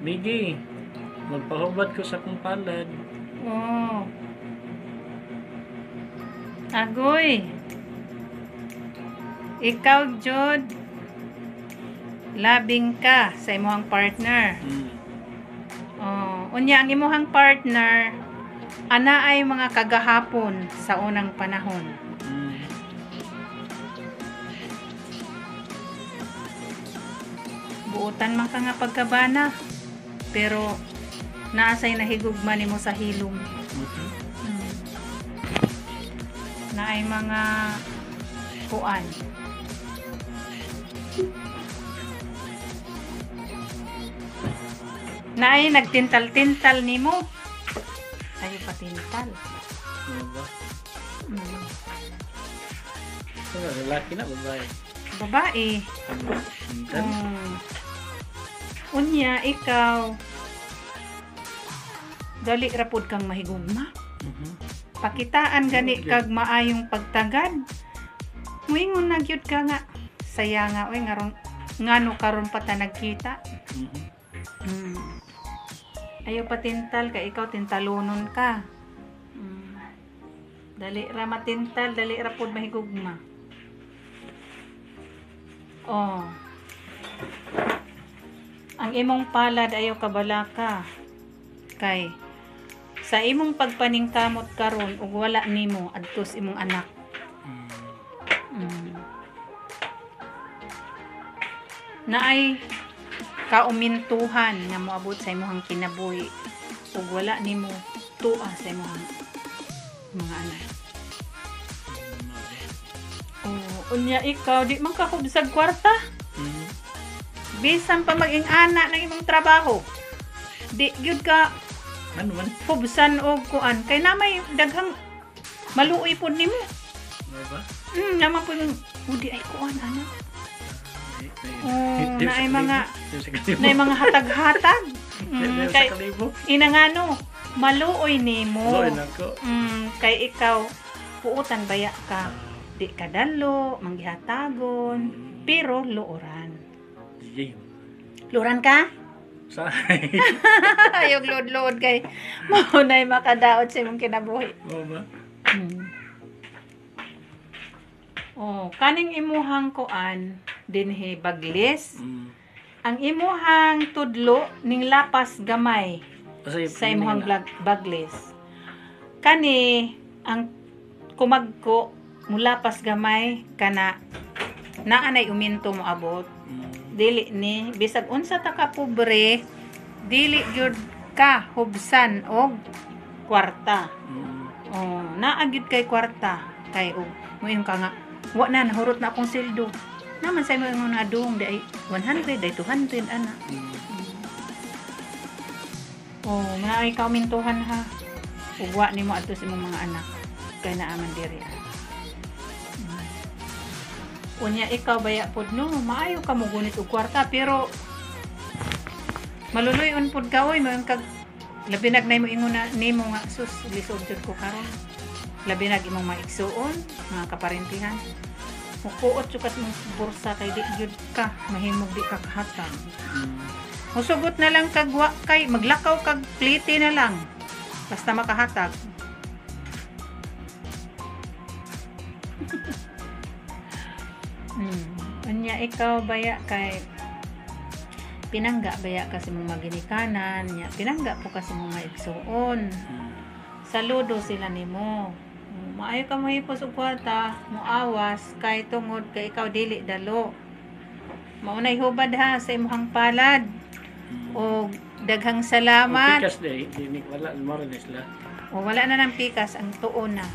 Migi, magpahubad ko sa kong palad. Oh. Agoy. Ikaw, Jod, labing ka sa imuhang partner. Oh, unya ang imuhang partner ana ay mga kagahapon sa unang panahon. Buutan man ka nga pagkabana, pero naasay nahigugma nimo sa hilom. Na ay mga kuan. Na ay nagtintal-tintal nimo. Ayo patintal. Diba? So, lalaki na, babae. Babae. Unya, ikaw dali rapod kang mahigugma. Pakitaan gani kag maayong pagtagad. Muingon na gyud ka nga. Saya nga oy ngano karon pa ta nagkita. Ayaw patintal ka, ikaw tintalonon ka. Dali ra matintal, dali ra pod mahigugma. Oh. Ang imong palad ayaw kabalaka. Kay sa imong pagpaningkamot karon ug wala nimo adtos imong anak. Naay kaumintuhan nga moabot sa imong kinabuhi ug wala nimo tuwa sa imong mga anak. Oh, unya ikaw di man ka hubsag kwarta. Bisan pa maging ana ng imong trabaho. Di gyud ka ano man? Hubsan og kuan kay namay daghang maluoy pud nimo. Diba? Naman pud udi ay kuan ana. Naay mga hatag-hatag. Kay inangano maluoy nimo. Kay ikaw puutan baya ka. Di ka dalo, manggihatagon, pero luoran. Luoran ka? Say. Ayog load kay maunay makadaot sa imong kinabuhi. Oo ba? Oh, kaning imuhang kuan dinhi baglis. Ang imuhang tudlo ning lapas gamay sa imuhang baglis. Kani ang kumagko mulapas gamay kana naanay uminto mo abot. Dili ni bisag unsa ta ka pobre, dili gyud ka hubsan og kwarta. Oh, naa gyud kay kwarta kay og moingon ka nga wa na nahurot na akong sildo. Naman sa imo nga adung di ay 100 ay 200 ana. Oh, naay ka mintuhan ha. Ug wa nimo adto sa imong mga anak kay naaman diri. Unya ikaw baya pod no, maayo ka mo gunit og kwarta pero maluluyon pod ka oy mo kag labi nag nay mo ingon na nimo nga sus lisod jud ko karon. Labi nag imong maigsuon, mga kaparentihan. Mukuot jud kat mong bursa kay di jud ka mahimog di ka kahatag. Musugot na lang kag wa kay maglakaw kag plite na lang. Basta makahatag. Anya ikaw baya kay pinangga baya kasi mong maginikanan nya pinangga po kasi mong maigsuon. Saludo sila nimo. Maayo ka mahipos og kwarta, moawas kay tungod kay ikaw dili dalo. Maunay hubad ha sa imong palad. O daghang salamat. Pikas day, wala mo rin sila. O wala na nang pikas ang tuon na.